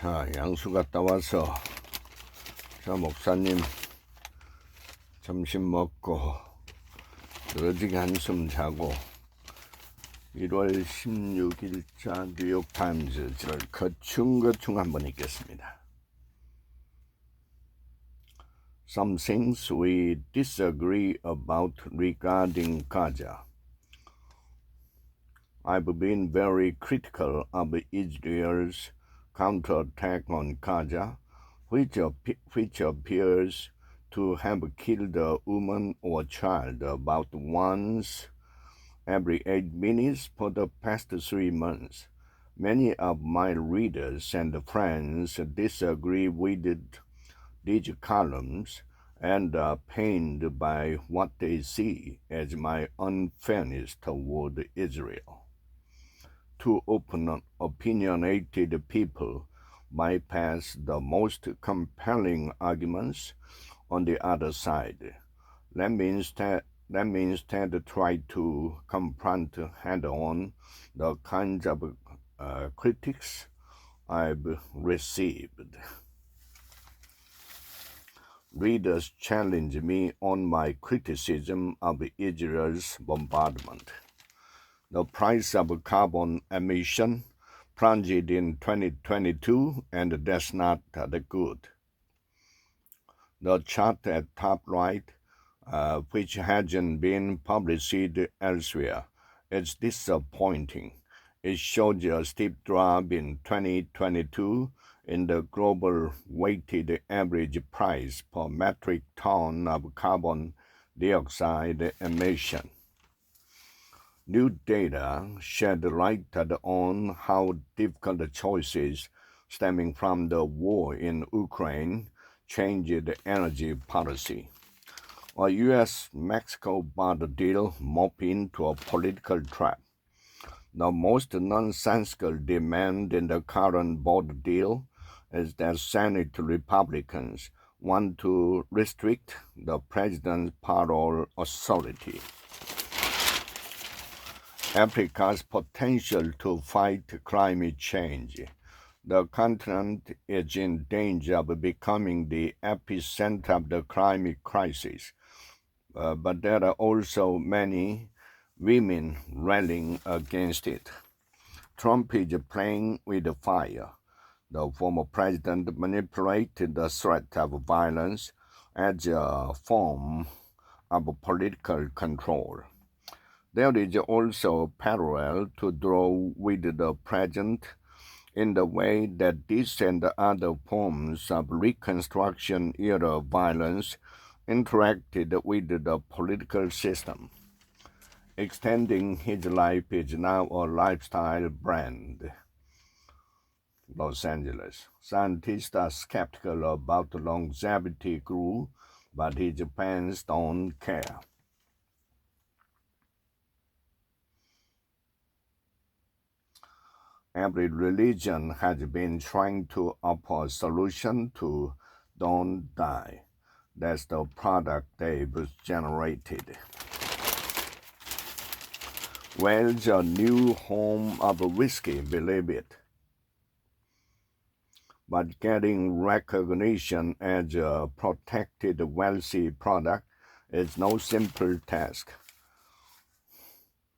자, 양수 갔다 와서 저 목사님 점심 먹고 늘어지게 한숨 자고 1월 16일자 뉴욕타임즈 거충거충 한번 읽겠습니다. Some things we disagree about regarding Gaza. I've been very critical of Israel's counterattack on Gaza, which appears to have killed a woman or child about once every 8 minutes for the past 3 months. Many of my readers and friends disagree with these columns and are pained by what they see as my unfairness toward Israel. Two opinionated people bypass the most compelling arguments on the other side. Let me instead try to confront head-on the kinds of critics I've received. Readers challenge me on my criticism of Israel's bombardment. The price of carbon emission plunged in 2022, and that's not good. The chart at top right, which hasn't been published elsewhere, is disappointing. It shows a steep drop in 2022 in the global weighted average price per metric ton of carbon dioxide emission. New data shed light on how difficult choices stemming from the war in Ukraine changed energy policy. A U.S.-Mexico border deal morphed into a political trap. The most nonsensical demand in the current border deal is that Senate Republicans want to restrict the president's parole authority. Africa's potential to fight climate change. The continent is in danger of becoming the epicenter of the climate crisis, but there are also many women rallying against it. Trump is playing with fire. The former president manipulated the threat of violence as a form of political control. There is also a parallel to draw with the present in the way that this and other forms of Reconstruction-era violence interacted with the political system. Extending his life is now a lifestyle brand. Los Angeles. Scientists are skeptical about longevity grew, but his fans don't care. Every religion has been trying to offer a solution to don't die. That's the product they've generated. Wales, a new home of whiskey, believe it. But getting recognition as a protected wealthy product is no simple task.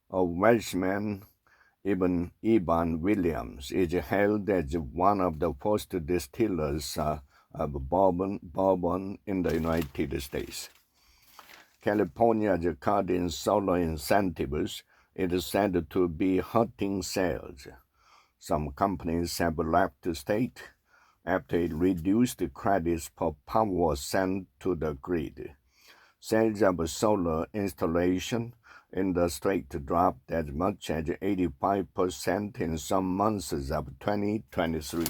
A Welshman, Evan Williams, is hailed as one of the first distillers of bourbon in the United States. California's cut in solar incentives is said to be hurting sales. Some companies have left the state after it reduced the credits per power sent to the grid. Sales of solar installation in the state dropped as much as 85% in some months of 2023.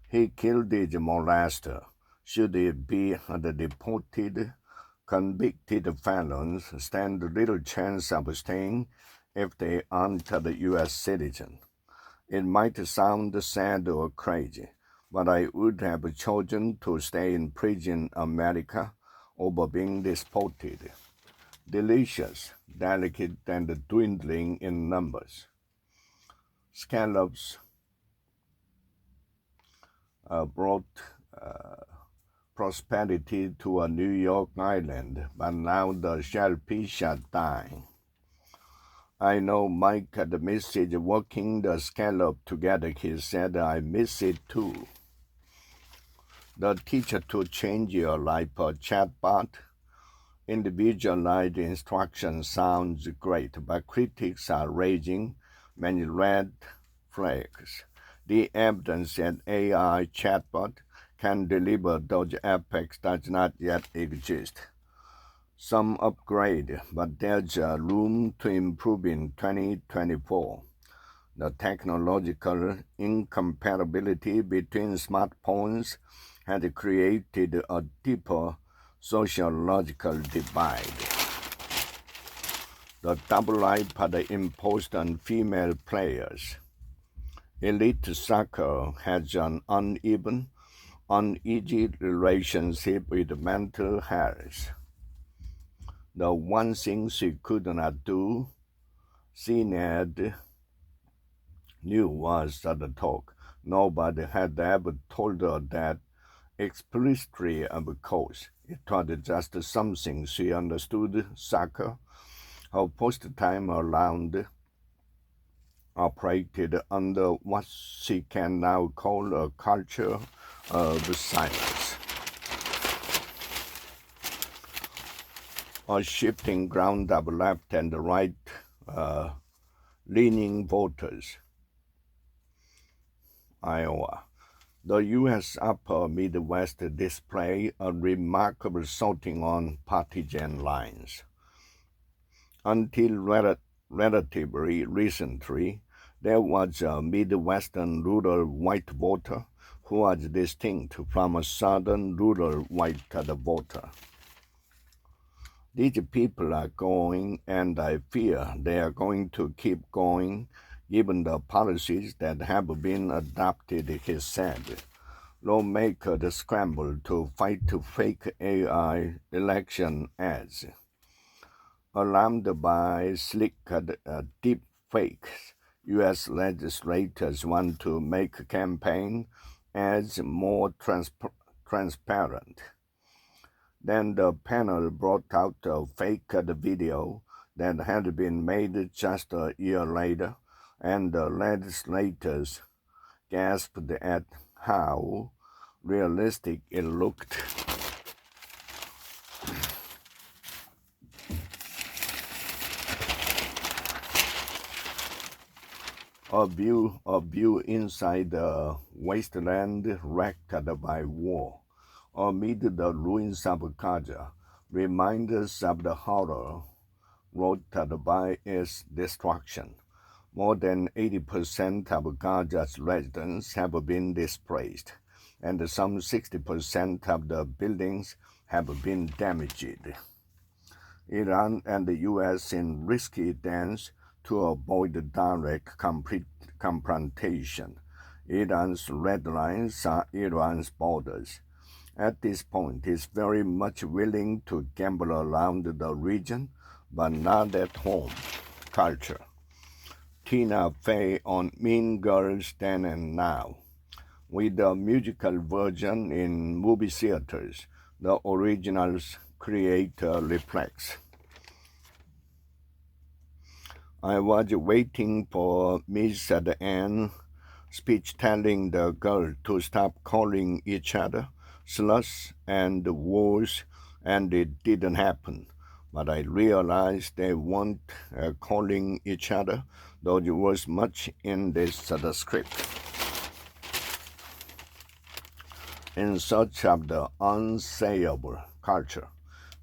He killed his molester. Should it be the deported, convicted felons stand little chance of staying if they aren't a U.S. citizen? It might sound sad or crazy, but I would have chosen to stay in prison America over being deported. delicious, delicate, and dwindling in numbers. Scallops brought prosperity to a New York island, but now the shellfish are dying. I know Mike had missed working the scallop together. He said, I miss it too. The teacher to change your life a chatbot. Individualized instruction sounds great, but critics are raising many red flags. The evidence that AI chatbot can deliver those effects does not yet exist. Some upgrade, but there's room to improve in 2024. The technological incompatibility between smartphones has created a deeper sociological divide. The double life imposed on female players. Elite soccer has an uneasy relationship with mental health. The one thing she could not do, Sinead knew, was the talk. Nobody had ever told her that explicitly, of course. It was just something she understood. Soccer, her post-time around, operated under what she can now call a culture of silence. A shifting ground of left and right leaning voters. Iowa. The U.S. upper Midwest display a remarkable sorting on partisan lines. Until relatively recently, there was a Midwestern rural white voter who was distinct from a Southern rural white voter. These people are going, and I fear they are going to keep going, given the policies that have been adopted, he said. Lawmakers scramble to fight fake AI election ads. Alarmed by slick deep fakes, U.S. legislators want to make campaign ads more transparent. Then the panel brought out a fake video that had been made just a year later, and the legislators gasped at how realistic it looked. A view inside the wasteland wrecked by war. Amid the ruins of Gaza, reminders of the horror wrought by its destruction. More than 80% of Gaza's residents have been displaced, and some 60% of the buildings have been damaged. Iran and the U.S. in risky dance to avoid direct confrontation. Iran's red lines are Iran's borders. At this point, is very much willing to gamble around the region, but not at home. Culture. Tina Fey on Mean Girls Then and Now. With the musical version in movie theaters, the original's creator reflects. I was waiting for Miss Anne's speech telling the girls to stop calling each other sluts and whores, and it didn't happen. But I realized they weren't calling each other, though there was much in this the script. In search of the unsayable culture,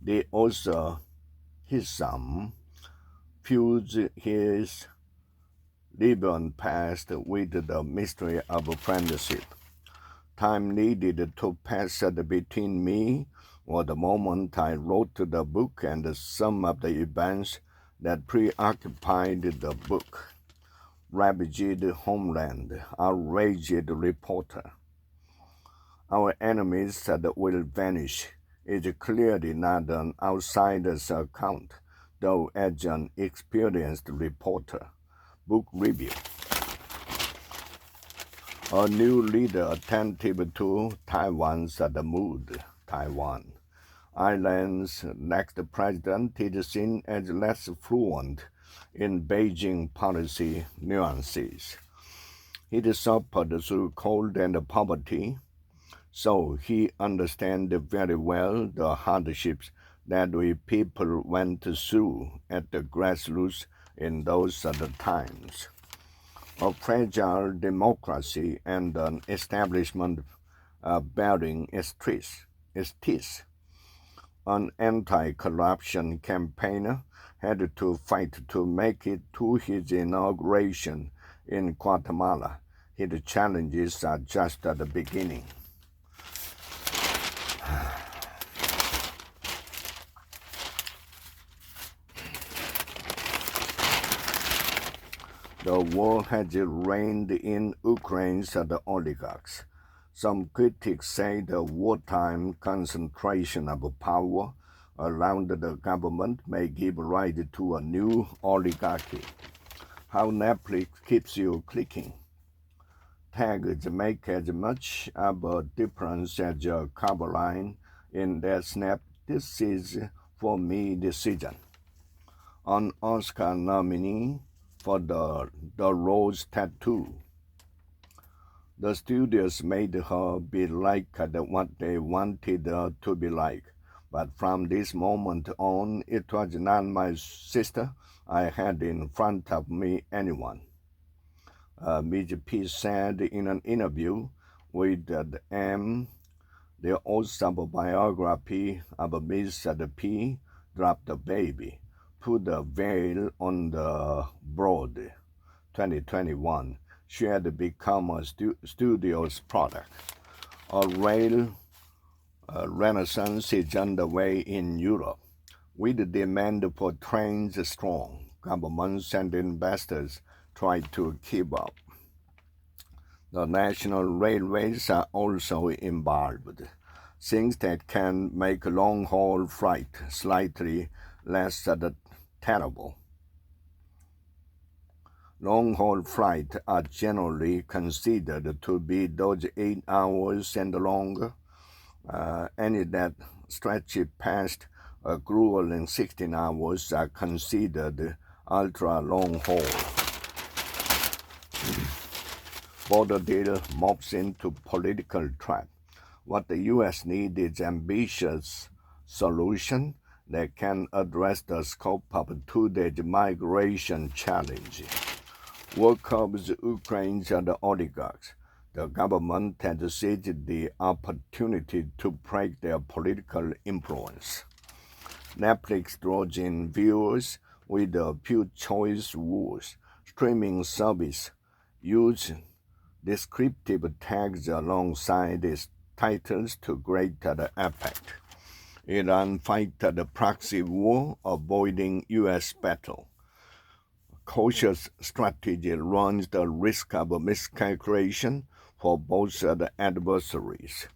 the author Hisham fused his Libyan past with the mystery of friendship. Time needed to pass between me or the moment I wrote the book and some of the events that preoccupied the book. Ravaged homeland, outraged reporter. Our enemies will vanish is clearly not an outsider's account. though as an experienced reporter. Book review. A new leader attentive to Taiwan's mood. Taiwan. Ireland's next president is seen as less fluent in Beijing policy nuances. He suffered through cold and poverty, so he understands very well the hardships that we people went through at the grassroots in those other times. A fragile democracy and an establishment bearing its teeth. An anti-corruption campaigner had to fight to make it to his inauguration in Guatemala. His challenges are just at the beginning. The war has reigned in Ukraine's oligarchs. Some critics say the wartime concentration of power around the government may give rise to a new oligarchy. How Netflix keeps you clicking. Tags make as much of a difference as a cover line in that snap. This is for me decision. An Oscar nominee for the Rose Tattoo. The studios made her be like what they wanted her to be like. But from this moment on, it was not my sister I had in front of me anyone. Ms. P said in an interview with the M, the autobiography of Ms. P dropped the baby, put the veil on the broad. 2021. She had become a studio's product. A rail renaissance is underway in Europe, with the demand for trains strong. Governments and investors try to keep up. The national railways are also involved, things that can make long-haul flight slightly less terrible. Long-haul flights are generally considered to be those 8 hours and longer. Any that stretch past a grueling 16 hours are considered ultra-long-haul. Border deal morphs into political trap. What the U.S. needs is ambitious solution that can address the scope of today's migration challenge. War covers Ukraine's oligarchs. The government has seized the opportunity to break their political influence. Netflix draws in viewers with a few choice words. Streaming service use descriptive tags alongside its titles to greater effect. Iran fights the proxy war, avoiding U.S. battle. Cautious strategy runs the risk of a miscalculation for both the adversaries.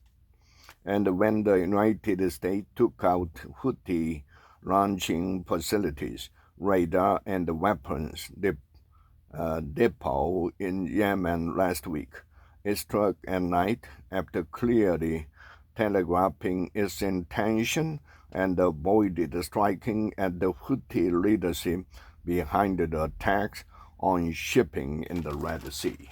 And when the United States took out Houthi launching facilities, radar and weapons depot in Yemen last week, it struck at night after clearly telegraphing its intention and avoided striking at the Houthi leadership behind the attacks on shipping in the Red Sea.